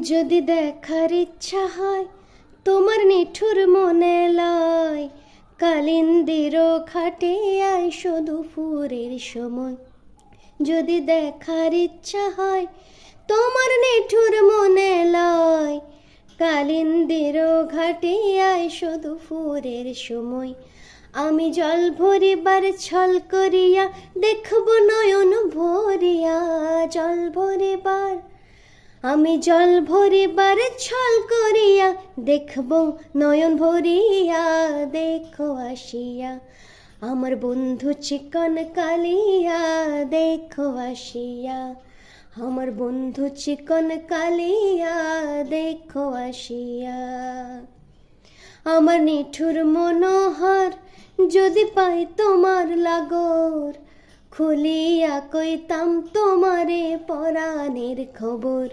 যদি দেখার ইচ্ছা হয় তোমার নিঠুর মনে লয়, কালিন্দির খাটে আইসো দুপুরের সময়। যদি দেখার ইচ্ছা হয় তোমার নিঠুর মনে লয়, কালিন্দির ঘাটে আইসো দুপুরের সময়। আমি জল ভরিবার ছল করিয়া দেখব নয়ন ভরিয়া, জল ভরিবার আমি জল ভরিবার ছল করিয়া দেখব নয়ন ভরিয়া। দেখো আসিয়া আমার বন্ধু চিকন কালিয়া, দেখো আসিয়া আমার বন্ধু চিকন কালিয়া, দেখো আসিয়া। আমার নিঠুর মনোহর যদি পাই তোমার লাগর, খুলিয়া কইতাম তোমারে পরাণের খবর।